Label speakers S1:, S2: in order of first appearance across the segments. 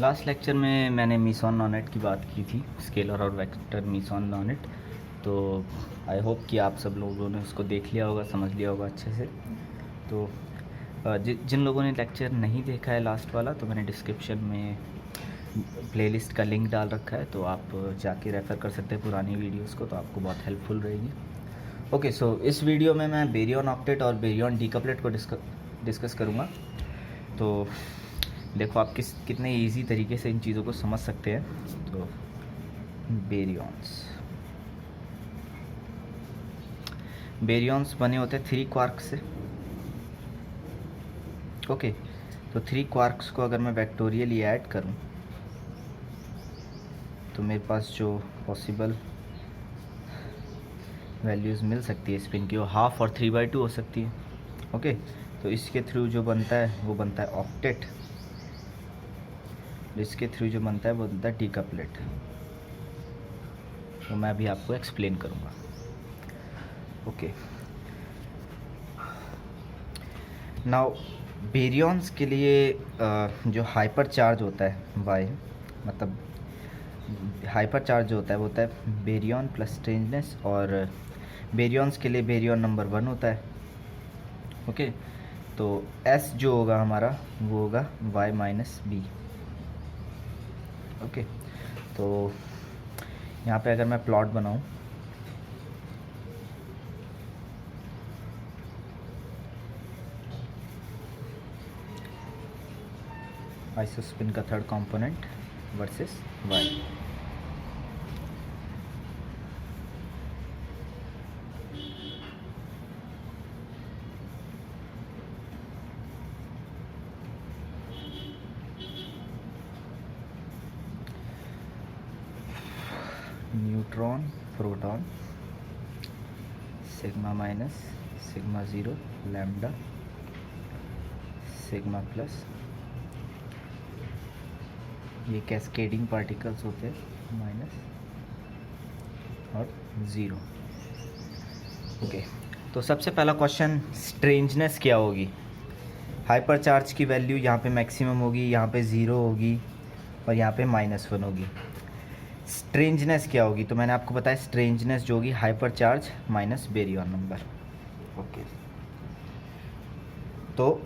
S1: Last lecture में मैंने मीसॉन नॉनेट की बात की थी, स्केलर और वेक्टर मीसॉन नॉनेट। तो आई होप कि आप सब लोगों ने उसको देख लिया होगा, समझ लिया होगा अच्छे से। तो जिन लोगों ने लेक्चर नहीं देखा है लास्ट वाला, तो मैंने डिस्क्रिप्शन में प्लेलिस्ट का लिंक डाल रखा है, तो आप जाके रेफ़र कर सकते हैं पुरानी वीडियोस को, तो आपको बहुत हेल्पफुल रहेगी। ओके, सो इस वीडियो में मैं बेरियन ऑक्टेट और बेरियन डीकपलेट को डिस्कस करूँगा। तो देखो आप कितने इजी तरीके से इन चीज़ों को समझ सकते हैं। तो बेरियंस बने होते हैं 3 क्वार्क से। ओके, तो 3 क्वार्क्स को अगर मैं वेक्टोरियली ऐड करूं, तो मेरे पास जो पॉसिबल वैल्यूज़ मिल सकती है स्पिन की, वो हाफ और 3/2 हो सकती है। ओके, तो इसके थ्रू जो बनता है वो बनता है ऑक्टेट, इसके थ्रू जो बनता है वो बनता है डीकपलेट। तो मैं अभी आपको एक्सप्लेन करूँगा। ओके, नाउ बेरियंस के लिए जो हाइपर चार्ज होता है वाई, मतलब हाइपर चार्ज जो होता है वो होता है बेरियन प्लस स्ट्रेंजनेस, और बेरियंस के लिए बेरियन नंबर 1 होता है। ओके, तो एस जो होगा हमारा वो होगा वाई माइनस बी। ओके, तो यहाँ पे अगर मैं प्लॉट बनाऊँ, आइसोस्पिन का third component versus Y. Neutron proton, sigma minus, sigma zero, lambda, sigma plus, ये कैस्केडिंग पार्टिकल्स होते हैं, माइनस और ज़ीरो। ओके, तो सबसे पहला क्वेश्चन, स्ट्रेंजनेस क्या होगी। हाइपर चार्ज की वैल्यू यहाँ पे मैक्सिमम होगी, यहाँ पे ज़ीरो होगी और यहाँ पे -1 होगी। स्ट्रेंजनेस क्या होगी, तो मैंने आपको बताया स्ट्रेंजनेस जो होगी hyper charge minus baryon number. Okay, तो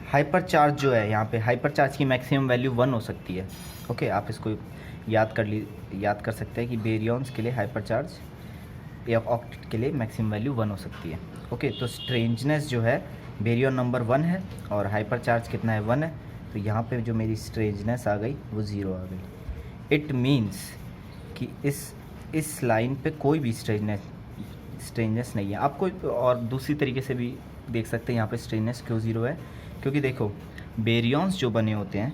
S1: हाइपर चार्ज जो है, यहाँ पे हाइपर चार्ज की मैक्सिमम वैल्यू 1 हो सकती है। ओके, आप इसको याद कर सकते हैं कि बेरियंस के लिए हाइपर चार्ज या ऑक्टेट के लिए मैक्सिमम वैल्यू 1 हो सकती है। ओके, तो स्ट्रेंजनेस जो है बेरियन नंबर 1 है और हाइपर चार्ज कितना है, 1 है। तो यहाँ पे जो मेरी स्ट्रेंजनेस आ गई वो 0 आ गई। इट मीन्स कि इस लाइन पे कोई भी स्ट्रेंजनेस नहीं है। आपको और दूसरी तरीके से भी देख सकते हैं यहाँ पे स्ट्रेंजनेस क्यों 0 है, क्योंकि देखो बेरियंस जो बने होते हैं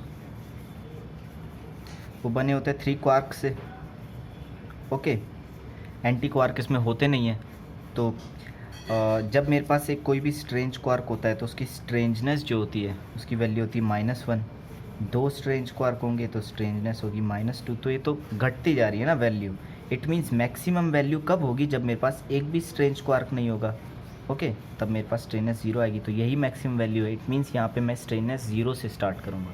S1: वो बने होते हैं 3 क्वार्क से। ओके, एंटी क्वार्क इसमें होते नहीं हैं। तो जब मेरे पास एक कोई भी स्ट्रेंज क्वार्क होता है तो उसकी स्ट्रेंजनेस जो होती है उसकी वैल्यू होती है -1। 2 स्ट्रेंज क्वार्क होंगे तो स्ट्रेंजनेस होगी -2। तो ये तो घटती जा रही है ना value. It means maximum value कब होगी, जब मेरे पास एक भी स्ट्रेंज क्वार्क नहीं होगा। ओके, तब मेरे पास स्ट्रेननेस 0 आएगी, तो यही मैक्सिमम वैल्यू है। इट मीन्स यहाँ पे मैं स्ट्रेननेस 0 से स्टार्ट करूँगा।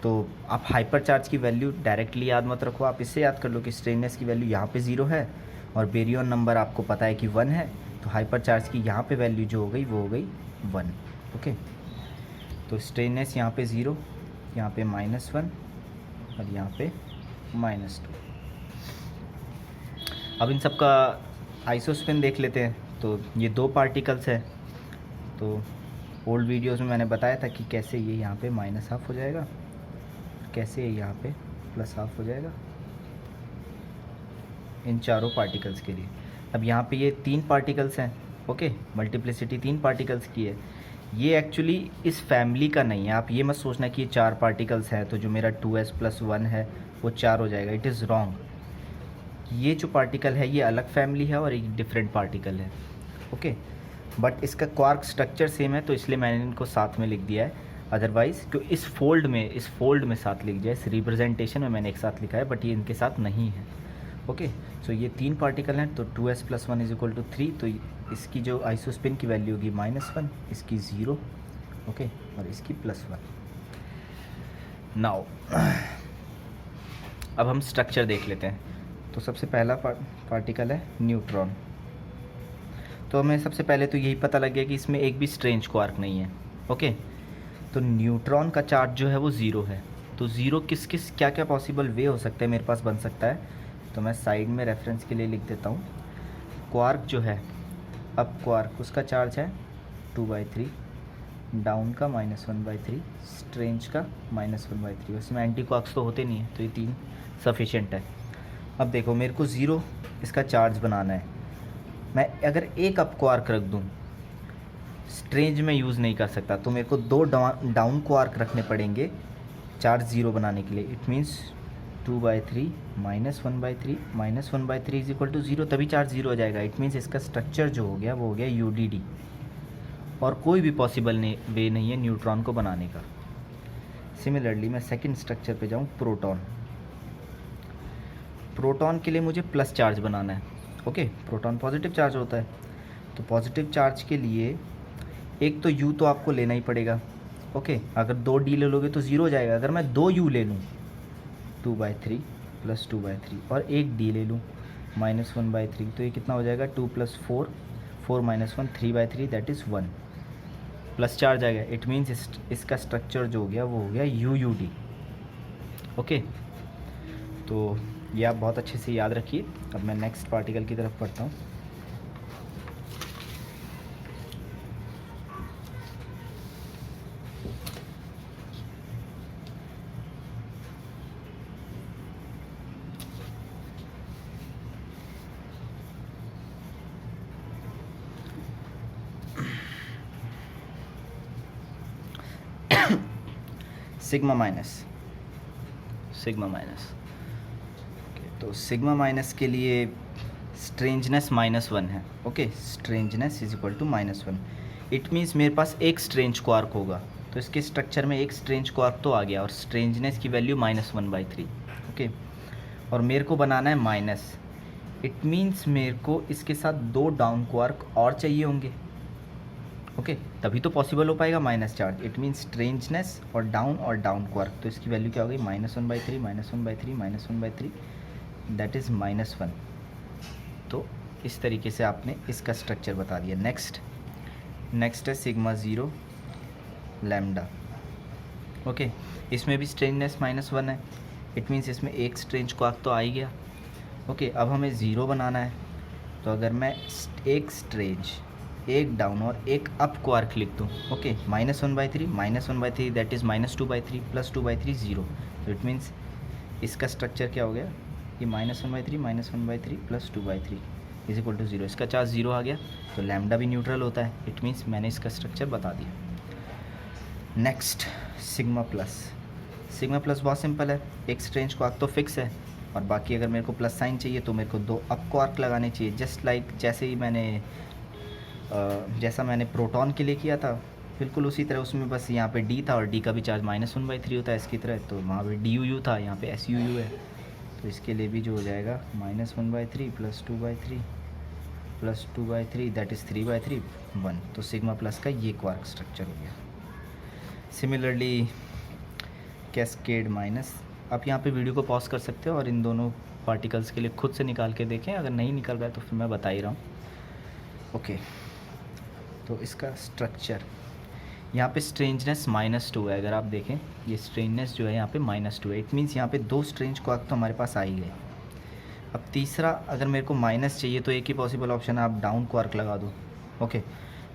S1: तो आप हाइपर चार्ज की वैल्यू डायरेक्टली याद मत रखो, आप इससे याद कर लो कि स्ट्रेननेस की वैल्यू यहाँ पे 0 है और बेरियन नंबर आपको पता है कि 1 है, तो हाइपर चार्ज की यहाँ पे वैल्यू जो हो गई वो हो गई 1। ओके, तो स्ट्रेननेस यहाँ पे 0, यहाँ पे -1 और यहाँ पे -2। अब इन सब का आइसोस्पिन देख लेते हैं। तो ये 2 पार्टिकल्स है। तो ओल्ड वीडियोस में मैंने बताया था कि कैसे ये यहाँ पे -12 हो जाएगा, कैसे ये यहाँ पे +12 हो जाएगा इन चारों पार्टिकल्स के लिए। अब यहाँ पे ये 3 पार्टिकल्स हैं। ओके, मल्टीप्लिसिटी 3 पार्टिकल्स की है। ये एक्चुअली इस फैमिली का नहीं है। आप ये मत सोचना कि ये 4 पार्टिकल्स हैं तो जो मेरा 2s + 1 है वो 4 हो जाएगा। It is wrong. ये जो पार्टिकल है ये अलग फैमिली है और एक डिफरेंट पार्टिकल है। ओके, बट इसका क्वार्क स्ट्रक्चर सेम है, तो इसलिए मैंने इनको साथ में लिख दिया है। अदरवाइज़ क्यों इस फोल्ड में साथ लिख दिया है, इस रिप्रेजेंटेशन में मैंने एक साथ लिखा है, बट ये इनके साथ नहीं है। ओके, सो ये 3 पार्टिकल हैं, तो 2s + 1 = 3। तो इसकी जो आइसोस्पिन की वैल्यू होगी -1, इसकी 0, ओके, और इसकी +1। नाउ अब हम स्ट्रक्चर देख लेते हैं। तो सबसे पहला पार्टिकल है न्यूट्रॉन। तो हमें सबसे पहले तो यही पता लग गया कि इसमें एक भी स्ट्रेंज क्वार्क नहीं है। ओके, तो न्यूट्रॉन का चार्ज जो है वो ज़ीरो है। तो ज़ीरो किस किस क्या क्या पॉसिबल वे हो सकते हैं मेरे पास बन सकता है, तो मैं साइड में रेफरेंस के लिए लिख देता हूँ। क्वार्क जो है, अब क्वार्क उसका चार्ज है 2/3, डाउन का -1/3, स्ट्रेंज का -1/3। उसमें एंटी क्वार्क्स तो होते नहीं है, तो ये 3 सफिशेंट है। अब देखो मेरे को ज़ीरो इसका चार्ज बनाना है। मैं अगर एक अप क्वार्क रख दूँ, स्ट्रेंज में यूज़ नहीं कर सकता, तो मेरे को 2 डाउन क्वार्क रखने पड़ेंगे चार्ज ज़ीरो बनाने के लिए। It means 2/3 -1/3 -1/3 is equal to 0, तभी चार्ज ज़ीरो हो जाएगा। इट मीन्स इसका स्ट्रक्चर जो हो गया वो हो गया UDD, और कोई भी पॉसिबल वे नहीं है न्यूट्रॉन को बनाने का। सिमिलरली मैं सेकंड स्ट्रक्चर पे जाऊँ, प्रोटॉन। प्रोटॉन के लिए मुझे प्लस चार्ज बनाना है। ओके, प्रोटॉन पॉजिटिव चार्ज होता है, तो पॉजिटिव चार्ज के लिए एक तो U तो आपको लेना ही पड़ेगा। ओके, अगर 2 D ले लोगे तो 0 हो जाएगा। अगर मैं 2 U ले लूँ 2/3 + 2/3 और एक D ले लूँ -1/3, तो ये कितना हो जाएगा 2 + 4 4 - 1 3/3 दैट इज़ 1, प्लस चार्ज आ गया। इट मीन्स इसका स्ट्रक्चर जो हो गया वो हो गया UUD। ओके, तो ये आप बहुत अच्छे से याद रखिए। अब मैं नेक्स्ट पार्टिकल की तरफ पढ़ता हूँ। Sigma minus. तो सिग्मा माइनस के लिए स्ट्रेंजनेस -1 है। Okay, strangeness is equal to -1। It means मेरे पास एक स्ट्रेंज क्वार्क होगा, तो इसके स्ट्रक्चर में एक स्ट्रेंज क्वार्क तो आ गया, और स्ट्रेंजनेस की वैल्यू -1/3। ओके, और मेरे को बनाना है माइनस। इट मीन्स मेरे को इसके साथ 2 डाउन क्वार्क और चाहिए होंगे। ओके, तभी तो पॉसिबल हो पाएगा minus charge. It means strangeness और डाउन क्वार्क, तो इसकी वैल्यू क्या हो गई -1/3 -1/3 -1/3 दैट इज़ -1। तो इस तरीके से आपने इसका स्ट्रक्चर बता दिया। नेक्स्ट है सिग्मा 0 लैम्डा। ओके, इसमें भी स्ट्रेंजनेस -1 है। इट मीन्स इसमें एक स्ट्रेंज क्वार्क तो आ ही गया। ओके, अब हमें 0 बनाना है, तो अगर मैं एक स्ट्रेंज, एक डाउन और एक अप क्वार्क लिख दूँ, ओके, -1/3 दैट इज़ -2/3 + 2/3 0। तो इट मीन्स इसका स्ट्रक्चर क्या हो गया, ये -1/3 + 2/3 इज इक्वल टू 0। इसका चार्ज 0 आ गया, तो लैम्डा भी न्यूट्रल होता है। इट मीन्स मैंने इसका स्ट्रक्चर बता दिया। नेक्स्ट सिग्मा प्लस बहुत सिंपल है। एक स्ट्रेंज क्वार्क तो फिक्स है, और बाकी अगर मेरे को प्लस साइन चाहिए तो मेरे को 2 अप क्वार्क लगाने चाहिए। जस्ट लाइक जैसा मैंने प्रोटॉन के लिए किया था, बिल्कुल उसी तरह। उसमें बस यहाँ पे D था, और D का भी चार्ज -1/3 होता है इसकी तरह, तो वहाँ पे DUU था, यहाँ पे SUU है। तो इसके लिए भी जो हो जाएगा -1/3 + 2/3 + 2/3 दैट इज़ 3/3 1। तो सिग्मा प्लस का ये क्वार्क स्ट्रक्चर हो गया। Similarly cascade minus. आप यहाँ पे वीडियो को पॉज कर सकते हो और इन दोनों पार्टिकल्स के लिए खुद से निकाल के देखें। अगर नहीं निकल रहा है तो फिर मैं बता ही रहा हूँ। ओके, तो इसका स्ट्रक्चर यहाँ पे स्ट्रेंजनेस -2 है। अगर आप देखें, ये स्ट्रेंजनेस जो है यहाँ पे -2 है। इट मीन्स यहाँ पे 2 स्ट्रेंज क्वार्क तो हमारे पास आ ही गए। अब तीसरा, अगर मेरे को माइनस चाहिए तो एक ही पॉसिबल ऑप्शन है, आप डाउन क्वार्क लगा दो। ओके,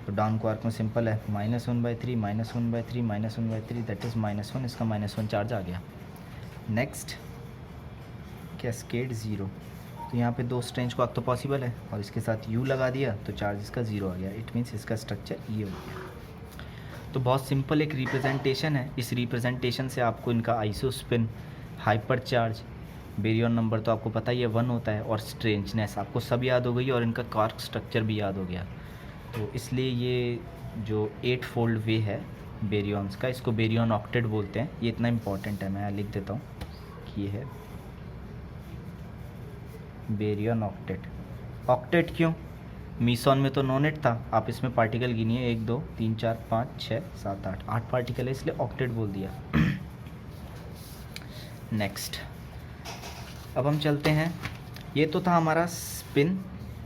S1: तो डाउन क्वार्क में सिंपल है, -1/3 -1/3 -1/3 दैट इज़ -1। इसका -1 चार्ज आ गया। Next cascade 0। तो यहाँ पे 2 स्ट्रेंज क्वार्क तो पॉसिबल है, और इसके साथ U लगा दिया तो चार्ज इसका 0 आ गया। इट मीन्स इसका स्ट्रक्चर ये हो गया। तो बहुत सिंपल एक रिप्रेजेंटेशन है। इस रिप्रेजेंटेशन से आपको इनका isospin, hyper charge, baryon number तो आपको पता ही है 1 होता है, और स्ट्रेंजनेस आपको सब याद हो गई, और इनका क्वार्क स्ट्रक्चर भी याद हो गया। तो इसलिए ये जो 8 फोल्ड वे है बेरियंस का, इसको बेरियन ऑक्टेट बोलते हैं। ये इतना इंपॉर्टेंट है, मैं लिख देता हूँ कि ये है बेरियन ऑक्टेट। ऑक्टेट क्यों? मीसॉन में तो नॉनेट था, आप इसमें पार्टिकल गिनिए 1 2 3 4 5 6 7 8 पार्टिकल है, इसलिए ऑक्टेट बोल दिया। नेक्स्ट अब हम चलते हैं, ये तो था हमारा स्पिन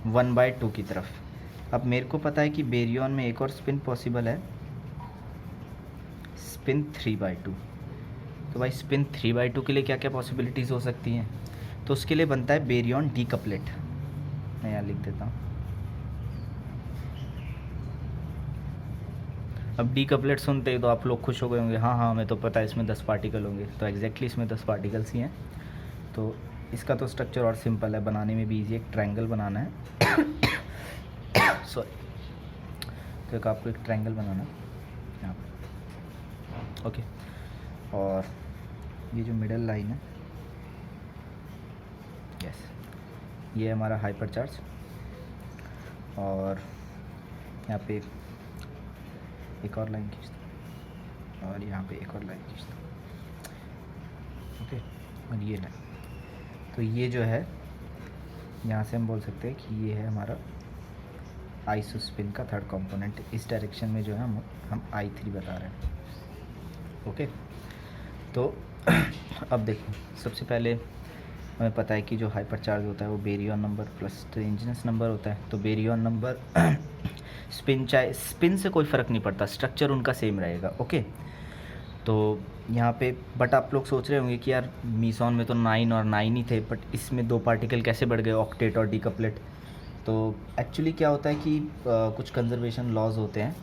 S1: 1/2 की तरफ। अब मेरे को पता है कि बेरियन में एक और स्पिन पॉसिबल है, स्पिन 3/2। तो भाई स्पिन 3/2 के लिए क्या क्या पॉसिबिलिटीज़ हो सकती हैं, तो उसके लिए बनता है बेरियन डीकपलेट। मैं यहाँ लिख देता हूँ। अब डीकपलेट सुनते ही तो आप लोग खुश हो गए होंगे, हाँ हाँ हमें तो पता है इसमें 10 पार्टिकल होंगे। तो एग्जैक्टली इसमें 10 पार्टिकल्स ही हैं। तो इसका तो स्ट्रक्चर और सिंपल है, बनाने में भी ईजी। एक ट्रायंगल बनाना है सॉरी, तो एक आपको एक ट्रायंगल बनाना है यहाँ पर, ओके। और ये जो मिडल लाइन है, यस, ये है हमारा हाइपर चार्ज। और यहाँ पे एक और लाइन खींचता हूँ, और यहाँ पे एक और लाइन खींचता हूँ, ओके। और ये लाइन, तो ये जो है यहाँ से हम बोल सकते हैं कि ये है हमारा आइसोस्पिन का थर्ड कंपोनेंट। इस डायरेक्शन में जो है हम I3 बता रहे हैं, ओके। तो अब देखो, सबसे पहले हमें पता है कि जो हाइपर चार्ज होता है वो baryon number plus strangeness number होता है। तो बेरियन नंबर स्पिन, चाहे स्पिन से कोई फ़र्क नहीं पड़ता, स्ट्रक्चर उनका सेम रहेगा, ओके। तो यहाँ पे बट आप लोग सोच रहे होंगे कि यार मीसॉन में तो 9 और 9 ही थे, बट इसमें 2 पार्टिकल कैसे बढ़ गए, ऑक्टेट और डीकपलेट। तो एक्चुअली क्या होता है कि कुछ कंजर्वेशन लॉज होते हैं,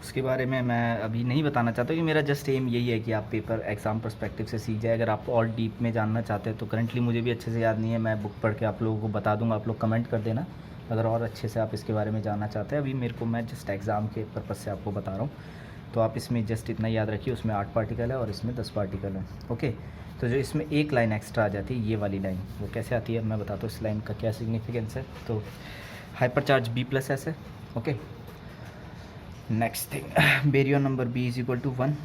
S1: उसके बारे में मैं अभी नहीं बताना चाहता कि मेरा जस्ट एम यही है कि आप पेपर एग्ज़ाम पर्सपेक्टिव से सीख जाए। अगर आप और डीप में जानना चाहते हैं तो करंटली मुझे भी अच्छे से याद नहीं है, मैं बुक पढ़ के आप लोगों को बता दूंगा, आप लोग कमेंट कर देना अगर और अच्छे से आप इसके बारे में जानना चाहते हैं। अभी मेरे को, मैं जस्ट एग्ज़ाम के पर्पज़ से आपको बता रहा हूँ। तो आप इसमें जस्ट इतना याद रखिए, उसमें 8 पार्टिकल है और इसमें 10 पार्टिकल है, ओके। तो जो इसमें एक लाइन एक्स्ट्रा आ जाती है, ये वाली लाइन, वो कैसे आती है मैं बताता हूँ। इस लाइन का क्या सिग्निफिकेंस है। तो हाइपर चार्ज B+S है, okay. Next thing, baryon number B = 1।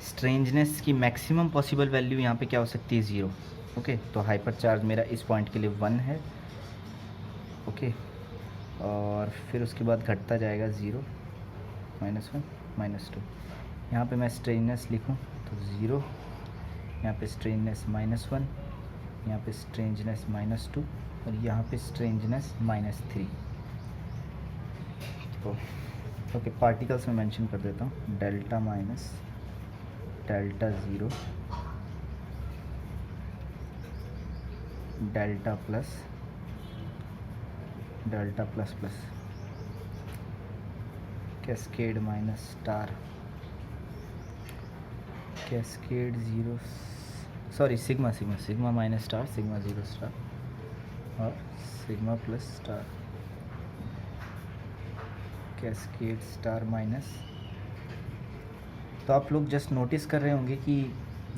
S1: Strangeness की मैक्सिमम पॉसिबल वैल्यू यहाँ पे क्या हो सकती है, 0, ओके। तो हाइपर चार्ज मेरा इस पॉइंट के लिए 1 है, ओके। और फिर उसके बाद घटता जाएगा 0, -1, -2। यहाँ पे मैं स्ट्रेंजनेस लिखूँ तो 0, यहाँ पे स्ट्रेंजनेस -1, यहाँ पे स्ट्रेंजनेस -2 और यहाँ पे स्ट्रेंजनेस -3। तो ओके, पार्टिकल्स में मेंशन कर देता हूँ, delta minus, delta 0, delta plus, delta plus plus, cascade minus star, cascade 0, sorry sigma sigma sigma minus star, sigma 0 star और sigma plus star, cascade star minus. तो आप लोग जस्ट नोटिस कर रहे होंगे कि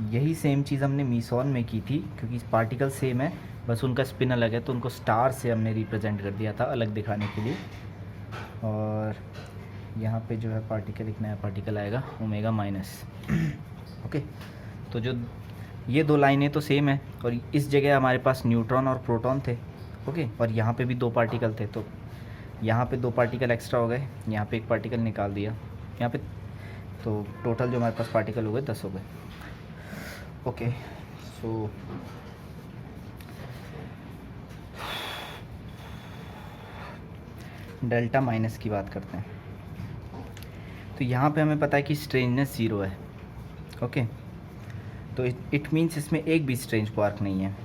S1: यही सेम चीज़ हमने मीसॉन में की थी, क्योंकि पार्टिकल सेम है, बस उनका स्पिन अलग है, तो उनको स्टार से हमने रिप्रेजेंट कर दिया था अलग दिखाने के लिए। और यहाँ पे जो है पार्टिकल, एक नया पार्टिकल आएगा ओमेगा माइनस, ओके। तो जो ये 2 लाइनें तो सेम है, और इस जगह हमारे पास न्यूट्रॉन और प्रोटॉन थे, ओके। और यहाँ पे भी 2 पार्टिकल थे, तो यहाँ पे 2 पार्टिकल एक्स्ट्रा हो गए, यहाँ पे एक पार्टिकल निकाल दिया यहाँ पे, तो टोटल जो हमारे पास पार्टिकल हो गए 10 हो गए, ओके। सो डेल्टा माइनस की बात करते हैं। तो यहाँ पे हमें पता है कि स्ट्रेंजनेस 0 है, ओके। तो इट मीन्स इसमें एक भी स्ट्रेंज क्वार्क नहीं है,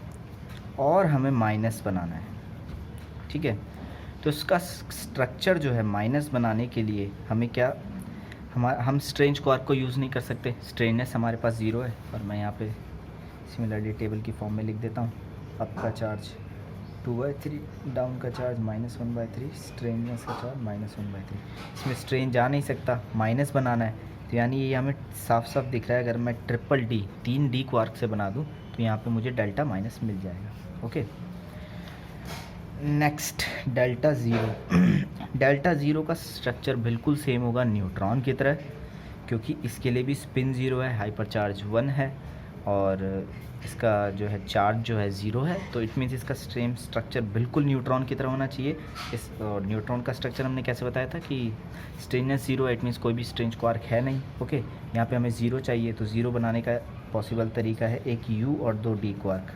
S1: और हमें माइनस बनाना है, ठीक है। तो इसका स्ट्रक्चर जो है माइनस बनाने के लिए हमें क्या, हम स्ट्रेंज क्वार्क को यूज़ नहीं कर सकते, स्ट्रेंजनेस हमारे पास 0 है। और मैं यहाँ पे सिमिलरली टेबल की फॉर्म में लिख देता हूँ, अप का चार्ज 2/3, डाउन का चार्ज -1/3, स्ट्रेंजनेस का चार्ज -1/3। इसमें स्ट्रेन जा नहीं सकता, माइनस बनाना है, तो यानी ये हमें साफ साफ दिख रहा है। अगर मैं ट्रिपल D 3D क्वार्क से बना दूँ तो यहाँ पे मुझे डेल्टा माइनस मिल जाएगा, ओके। Next delta 0। डेल्टा 0 का स्ट्रक्चर बिल्कुल सेम होगा न्यूट्रॉन की तरह, क्योंकि इसके लिए भी स्पिन 0 है, हाइपर चार्ज 1 है, और इसका जो है चार्ज जो है 0 है। तो इट मीन्स इसका सेम स्ट्रक्चर बिल्कुल न्यूट्रॉन की तरह होना चाहिए। इस न्यूट्रॉन का स्ट्रक्चर हमने कैसे बताया था कि स्ट्रेंजनेस 0 है, इट मीन्स कोई भी स्ट्रेंज क्वार्क है नहीं, ओके। यहाँ पे हमें 0 चाहिए, तो 0 बनाने का पॉसिबल तरीका है, एक यू और 2 डी क्वार्क।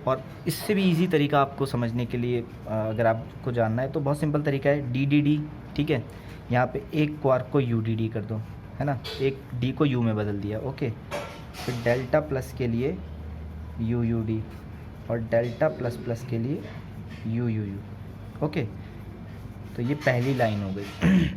S1: और इससे भी इजी तरीका आपको समझने के लिए अगर आपको जानना है तो बहुत सिंपल तरीका है, डी डी डी, ठीक है। यहाँ पे एक क्वार्क को यू डी डी कर दो, है ना, एक डी को यू में बदल दिया, ओके। फिर डेल्टा प्लस के लिए यू यू डी और डेल्टा प्लस प्लस के लिए यू यू यू, ओके। तो ये पहली लाइन हो गई।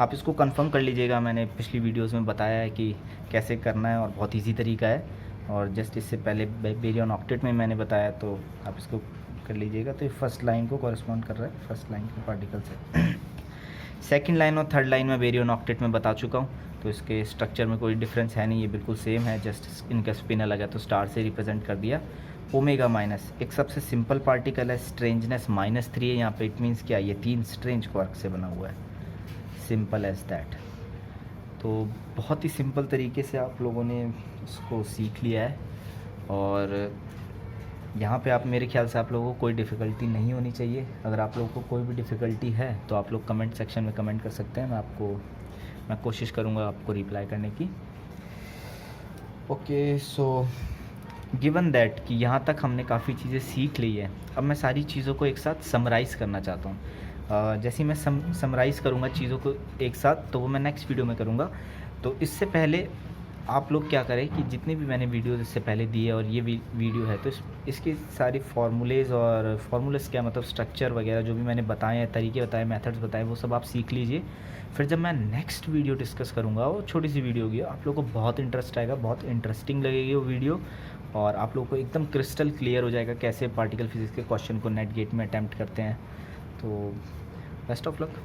S1: आप इसको कंफर्म कर लीजिएगा, मैंने पिछली वीडियोस में बताया है कि कैसे करना है और बहुत इजी तरीका है, और जस्ट इससे पहले बेरियन ऑक्टेट में मैंने बताया, तो आप इसको कर लीजिएगा। तो ये फर्स्ट लाइन को कॉरेस्पॉन्ड कर रहा है, फर्स्ट लाइन के पार्टिकल से। सेकंड लाइन और थर्ड लाइन में बेरियन ऑक्टेट में बता चुका हूँ, तो इसके स्ट्रक्चर में कोई डिफरेंस है नहीं, ये बिल्कुल सेम है, जस्ट इनका स्पिन अलग है, तो स्टार से रिप्रेजेंट कर दिया। ओमेगा माइनस एक सबसे सिंपल पार्टिकल है, स्ट्रेंजनेस -3 है यहाँ पे, इट मीन्स क्या, ये 3 स्ट्रेंज क्वार्क से बना हुआ है, सिंपल एज दैट। तो बहुत ही सिंपल तरीके से आप लोगों ने इसको सीख लिया है, और यहाँ पे आप, मेरे ख्याल से आप लोगों को कोई डिफ़िकल्टी नहीं होनी चाहिए। अगर आप लोगों को कोई भी डिफ़िकल्टी है तो आप लोग कमेंट सेक्शन में कमेंट कर सकते हैं, मैं कोशिश करूँगा आपको रिप्लाई करने की। ओके, सो गिवन दैट कि यहाँ तक हमने काफ़ी चीज़ें सीख ली है, अब मैं सारी चीज़ों को एक साथ समराइज़ करना चाहता हूँ। जैसे ही मैं समराइज़ करूँगा चीज़ों को एक साथ, तो वो मैं नेक्स्ट वीडियो में करूँगा। तो इससे पहले आप लोग क्या करें कि जितने भी मैंने वीडियोज़ इससे पहले दिए और ये वीडियो है, तो इसकी सारी फार्मूलेज़ और फार्मूलेज़ क्या मतलब स्ट्रक्चर वगैरह जो भी मैंने बताए हैं, तरीके बताए, मेथड्स बताए, वो सब आप सीख लीजिए। फिर जब मैं नेक्स्ट वीडियो डिस्कस करूँगा, वो छोटी सी वीडियो होगी, आप लोगों को बहुत इंटरेस्ट आएगा, बहुत इंटरेस्टिंग लगेगी वो वीडियो, और आप लोगों को एकदम क्रिस्टल क्लियर हो जाएगा कैसे पार्टिकल फिजिक्स के क्वेश्चन को नेट गेट में अटैम्प्ट करते हैं। तो बेस्ट ऑफ लक।